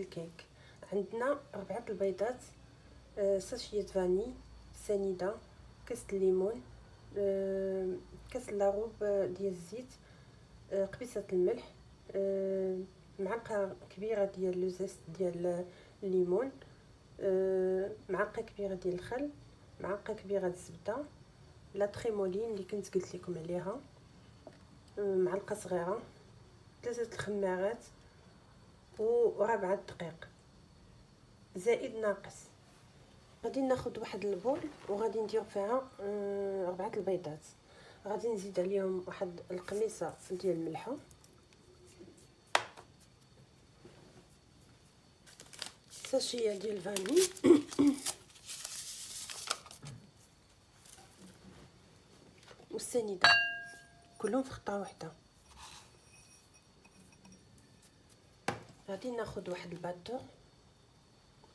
الكيك. عندنا 4 البيضات، ساشيه فاني سنيده، كاس الليمون، كاس لاغوب ديال الزيت، قبيصه الملح، معلقه كبيره ديال لو زيست ديال الليمون، معلقه كبيره ديال الخل، معلقه كبيره ديال الزبده، لا تريمولين اللي كنت قلت لكم عليها، معلقه صغيره، 3 الخمارات و4 الدقيق زائد ناقص. غادي ناخذ واحد البول وغادي ندير فيها 4 البيضات. غادي نزيد عليهم واحد القميصه ديال الملحه، ساشيه ديال الفاني والسنيده كلهم في خطه واحده. غادي ناخذ واحد الباتور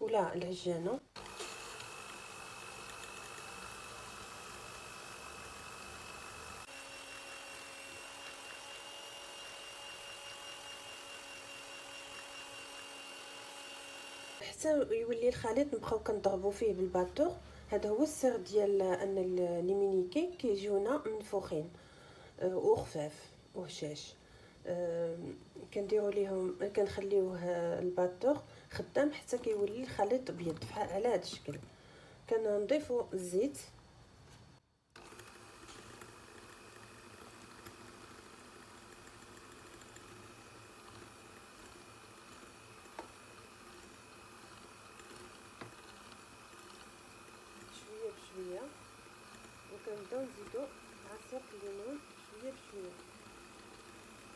ولا العجانه، حتى يولي الخليط نبقاو كنضربوا فيه بالباتور. هذا هو السر ديال ان لي ميني كيك كيجيونا منفوخين وخفاف وهشاش. كنديروا ليهم كنخليوه الباتور خدام حتى كيولي الخليط ابيض على هذا الشكل. كنضيفوا الزيت، شويه بشويه، وكنبداو نزيدو عصير الليمون شويه بشويه.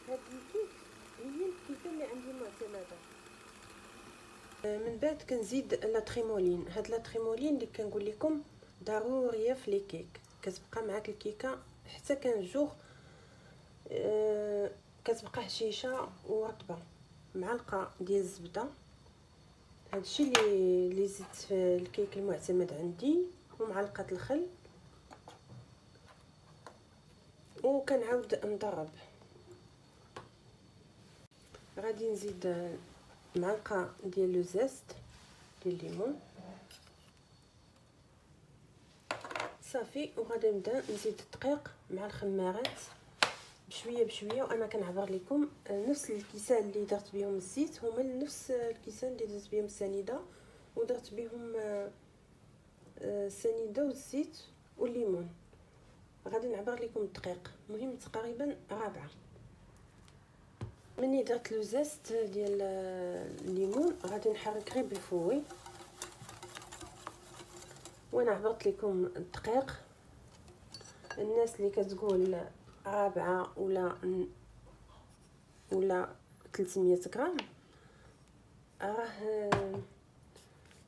هاد الكيك هي الكيكه اللي عندي معتمده. من بعد كنزيد لا تريمولين. هاد لا تريمولين اللي كنقول لكم ضروريه في لي كيك، كتبقى معاك الكيكه حتى كنجوغ كتبقى هشيشه ورطبه. معلقه ديال الزبده، هادشي اللي زدت في الكيك المعتمد عندي، ومعلقه الخل، وكنعاود نضرب. غادي نزيد معلقه ديال لو زيست ديال الليمون صافي. وغادي نبدا نزيد الدقيق مع الخمارات بشويه بشويه. وانا كنعبر لكم نفس الكيسان اللي درت بهم الزيت هما نفس الكيسان اللي درت بهم السنيده، ودرت بهم السنيده والزيت والليمون. غادي نعبر لكم الدقيق، المهم تقريبا 4. مني درت لو زيست ديال الليمون غادي نحرك غير بالفوي. وانا عبرت لكم الدقيق. الناس اللي كتقول 4 ولا 300 غرام راه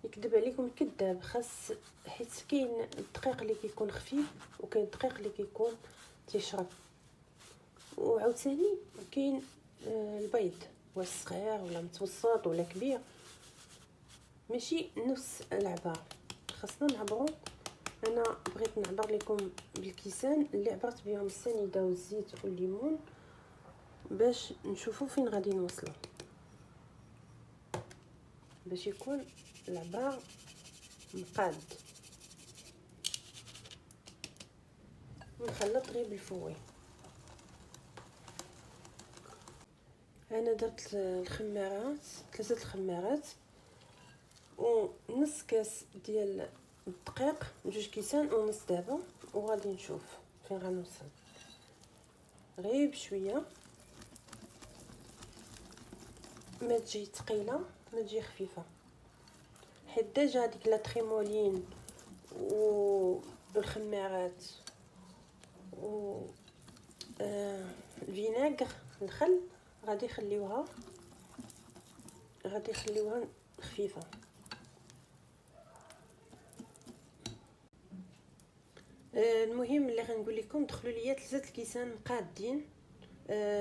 يكذب عليكم الكذاب. خاص حيت كاين الدقيق اللي كيكون خفيف وكاين الدقيق اللي كيكون تيشرب، وعاوتاني كاين البيض واش صغير ولا متوسط ولا كبير، ماشي نفس العبار. خاصنا نعبروا. انا بغيت نعبر لكم بالكيسان اللي عبرت بهم السنيده والزيت والليمون باش نشوفوا فين غادي نوصلوا، باش يكون العبار مقاد. ونخلط غير بالفوي. انا درت الخمارات 3 الخمارات ونص كاس ديال الدقيق، 2 كيسان ونص دابا. وغادي نشوف فين غنوصل، غير بشويه، ما تجي ثقيله ما تجي خفيفه، حيت ديجا ديك لا تريمولين والخمارات و الفيناغر الخل غادي يخليوها خفيفه. المهم اللي غنقول لكم دخلوا ليا 3 الكيسان مقادين،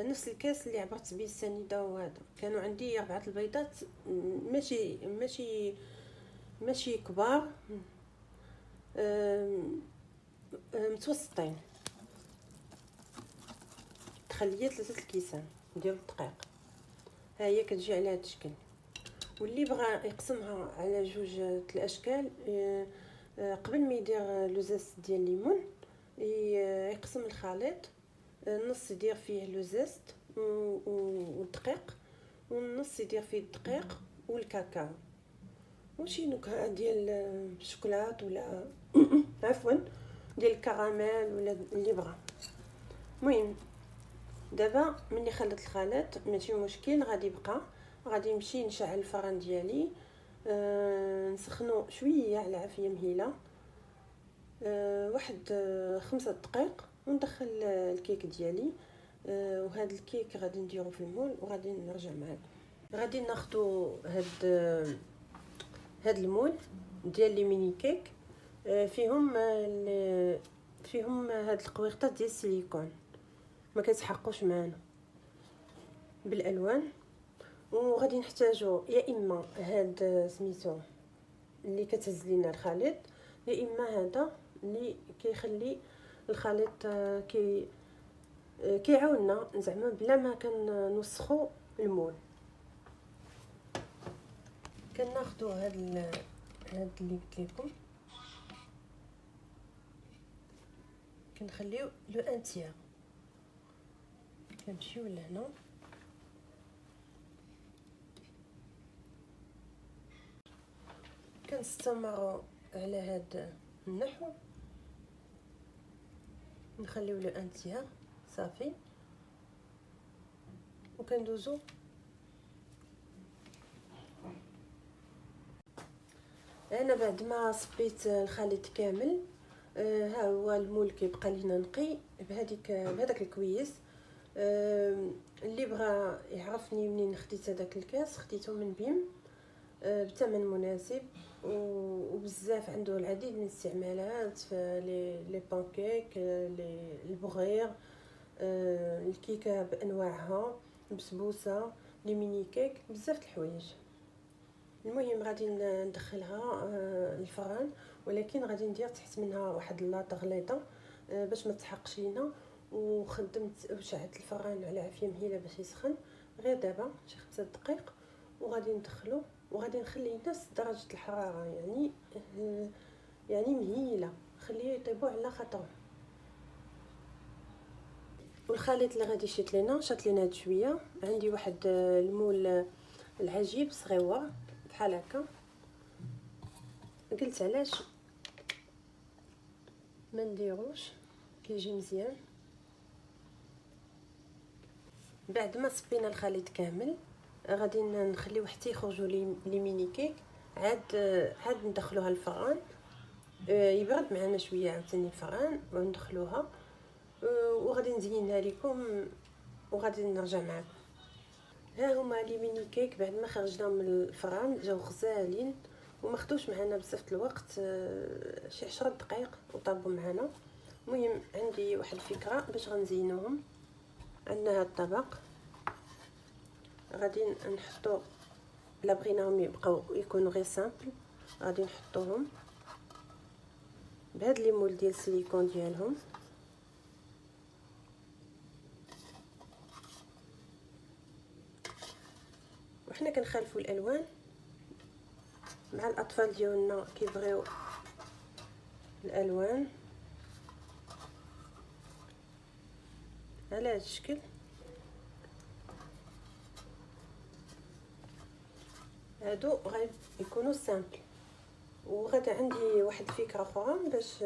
نفس الكاس اللي عبرت به السنيده. وهذا كانوا عندي 4 البيضات ماشي كبار، متوسطين. تخليت 3 الكيسان ديال الدقيق. ها هي كتجي على هذا الشكل. واللي بغى يقسمها على جوج الاشكال قبل ما يدير لو زيست ديال الليمون يقسم الخليط، نص يدير فيه لو زيست والدقيق، والنص يدير فيه الدقيق والكاكاو وشي نكهه ديال الشوكولات ولا عفوا ديال الكراميل ولا اللي بغى. المهم دابا ملي خلطت الخليط ماشي مشكل، غادي نمشي نشعل الفران ديالي، نسخنو شويه على عافيه مهيله، واحد 5 دقائق، وندخل الكيك ديالي. وهذا الكيك غادي نديرو في المول وغادي نرجع معكم. غادي ناخدو هاد المول ديال لي ميني كيك، فيهم هاد القويقطات ديال السيليكون ما كيتحقوش معنا بالالوان. وغادي نحتاجو يا اما هاد سميتو اللي كتهز لينا الخليط، يا اما هذا اللي كيخلي الخليط كيعاوننا زعما بلا ما كنوسخو المول. كناخذوا هاد اللي قلت لكم، كنخليو لو ان تيير، كنمشيو لهنا كنستمروا على هاد النحو، نخليو لو ان تيير صافي، وكندوزو انا بعد ما صبيت الخليط كامل. ها هو المول كيبقى لينا نقي بهذاك الكويس. اللي بغى يعرفني منين خديت هذاك الكاس، خديته من بيم بثمن مناسب، وبزاف عنده العديد من الاستعمالات في لي بانكيك، البغير، الكيكه بانواعها، البسبوسه، لي ميني كيك، بزاف د الحوايج. المهم غادي ندخلها الفران، ولكن غادي ندير تحت منها واحد اللاطه غليظه باش ما تحرقش لينا. وخدمت وشعلت الفران على عافيه مهيله باش يسخن غير دابا شي 5 دقائق، وغادي ندخلو وغادي نخليه نفس درجه الحراره، يعني مهيله، خليه يطيبوا على خاطر. والخليط اللي غادي شيت لينا هاد شويه، عندي واحد المول العجيب صغيور بحال هكا. قلت علاش ما نديروش، كيجي مزيان. بعد ما صبينا الخليط كامل غادي نخليو حتى يخرجوا لي ميني كيك، عاد ندخلوها الفران، يبرد معنا شويه عاوتاني الفران وندخلوها، وغادي نزينها لكم وغادي نرجع معكم. ها هما لي ميني كيك بعد ما خرجناهم من الفران، جاو غزالين وما خدوش معنا بزاف الوقت، شي 10 دقائق وطابوا معنا. المهم عندي واحد الفكره باش غنزينوهم. عندنا هذا الطبق، غادي نحطو الا بغيناهم يبقاو يكونوا غير سامبل، غادي نحطوهم بهاد لي مول ديال السيليكون ديالهم. وحنا كنخالفوا الالوان مع الاطفال ديالنا، كيبغيو الالوان على هذا الشكل. هادو غيكونوا سامبل. وغدا عندي واحد الفكره اخرى باش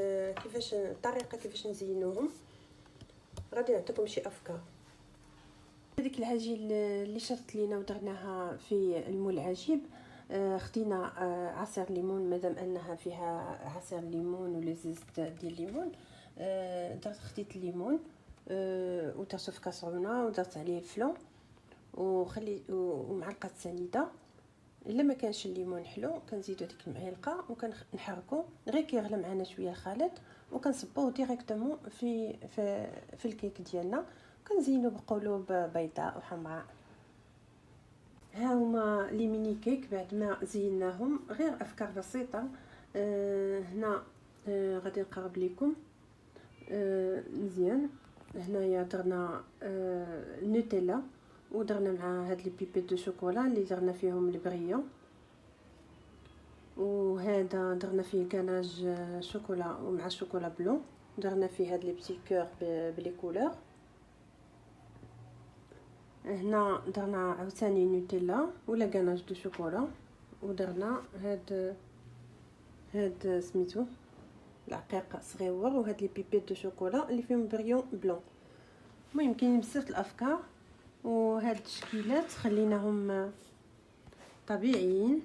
كيفاش الطريقه كيفاش نزينوهم، غادي نعطيكم شي افكار. هذيك العجين اللي شرت لينا ودرناها في المول العجيب، خدينا عصير ليمون، مادام انها فيها عصير ليمون ولا زيت ديال الليمون، خديت الليمون ودرته في كاسرونه ودرت عليه الفلون ومعلقه سنيده. الا ما كانش الليمون حلو كنزيدو ديك المعلقه وكنحركو غير كيغلى معنا شويه الخليط، وكنصبوه ديريكتومون في الكيك ديالنا، كنزينو بقلوب بيضاء وحمراء. ها هما لي ميني كيك بعد ما زيناهم، غير افكار بسيطه. هنا غادي نقرب لكم مزيان. هنايا درنا النوتيلا ودرنا مع هاد لي بيبيت دو شوكولا اللي درنا فيهم البريون. وهذا درنا فيه كناج شوكولا ومع شوكولا بلون، درنا فيه هاد لي بتي كور بلي كولور. هنا درنا عاوتاني نوتيلا ولا كناج دو شوكولا، ودرنا هاد سميتو العقيق صغيور، وهاد لي بيبيت دو شوكولا اللي فيهم بريون بلون. المهم كاين بزاف الافكار، وهاد التشكيلات خليناهم طبيعيين